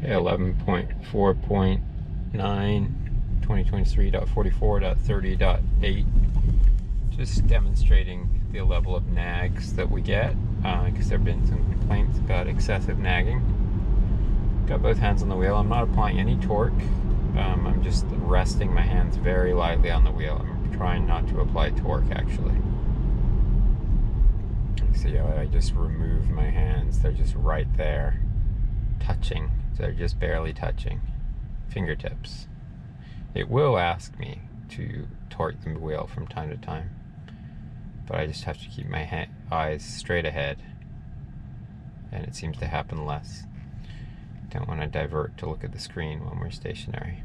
Okay, 11.4.9, 2023.44.30.8. Just demonstrating the level of nags that we get, because there have been some complaints about excessive nagging. Got both hands on the wheel. I'm not applying any torque. I'm just resting my hands very lightly on the wheel. I'm trying not to apply torque, actually. See how I just remove my hands. They're just right there, touching. They're just barely touching. Fingertips. It will ask me to torque the wheel from time to time, but I just have to keep my eyes straight ahead, and it seems to happen less. Don't want to divert to look at the screen when we're stationary.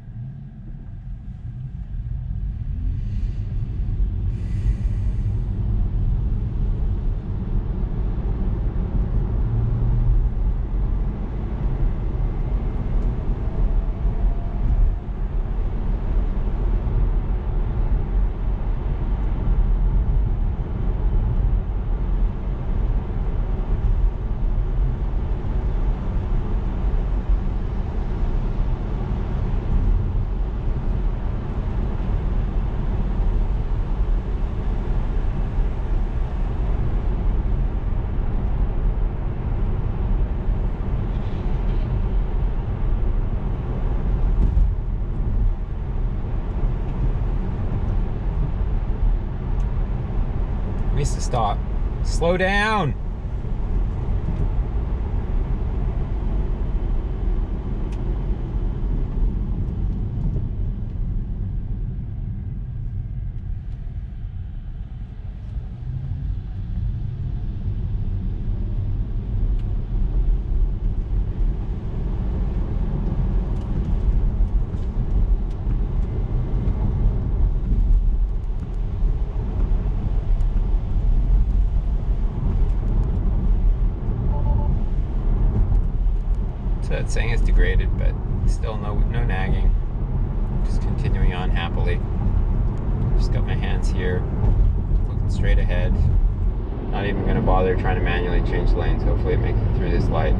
Needs to stop. Slow down! So it's saying it's degraded, but still no nagging. Just continuing on happily. Just got my hands here, looking straight ahead. Not even going to bother trying to manually change lanes. Hopefully it makes it through this light.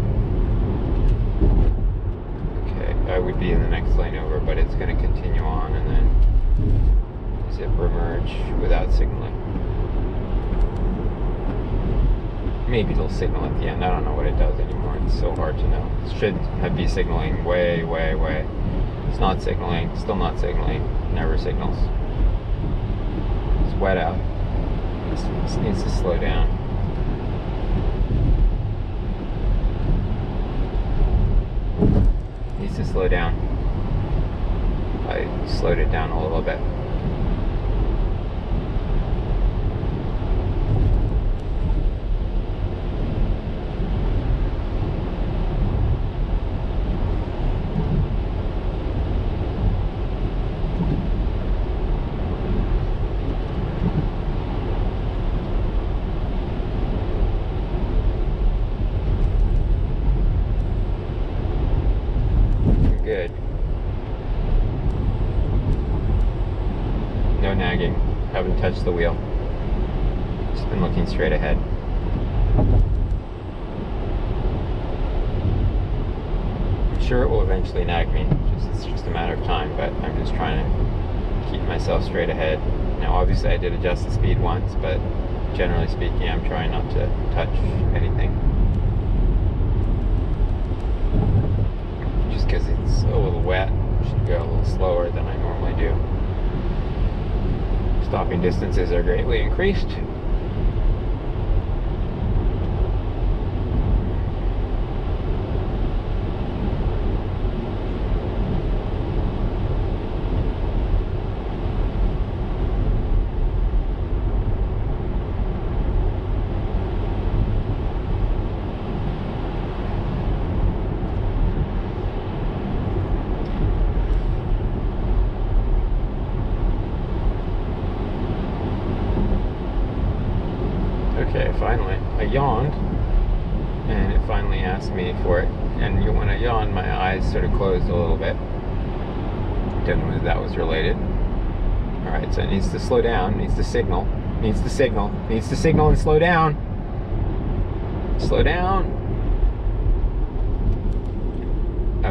Okay, I would be in the next lane over, but it's going to continue on and then zipper merge without signaling. Maybe it'll signal at the end. I don't know what it does anymore. It's so hard to know. It should be signaling way. It's not signaling. Still not signaling. Never signals. It's wet out. This needs to slow down. Needs to slow down. I slowed it down a little bit. Good. No nagging. Haven't touched the wheel. Just been looking straight ahead. I'm sure it will eventually nag me. It's just a matter of time, but I'm just trying to keep myself straight ahead. Now, obviously, I did adjust the speed once, but generally speaking, I'm trying not to touch anything. Because it's a little wet, should go a little slower than I normally do. Stopping distances are greatly increased. Okay, finally, I yawned, and it finally asked me for it. And when I yawned, my eyes sort of closed a little bit. Don't know if that was related. Alright, so it needs to slow down, needs to signal, needs to signal, needs to signal and slow down. Slow down.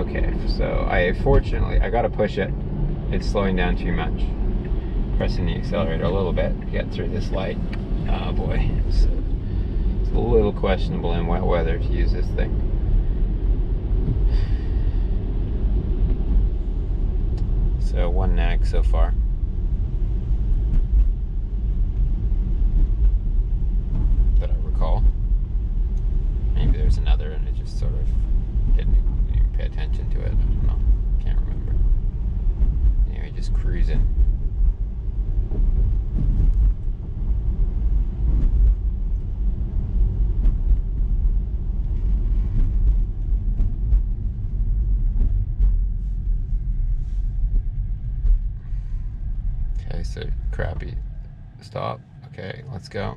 Okay, so fortunately, I gotta push it. It's slowing down too much. Pressing the accelerator a little bit to get through this light. Oh boy, it's a little questionable in wet weather to use this thing. So 1 nag so far. That I recall. Maybe there's another and it just sort of didn't even pay attention to it. I don't know. Can't remember. Anyway, just cruising. Okay, so crappy stop. Okay, let's go.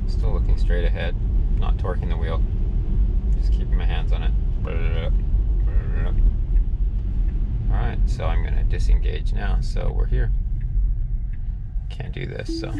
Still looking straight ahead, not torquing the wheel, just keeping my hands on it. Alright, so I'm going to disengage now, so we're here. Can't do this, so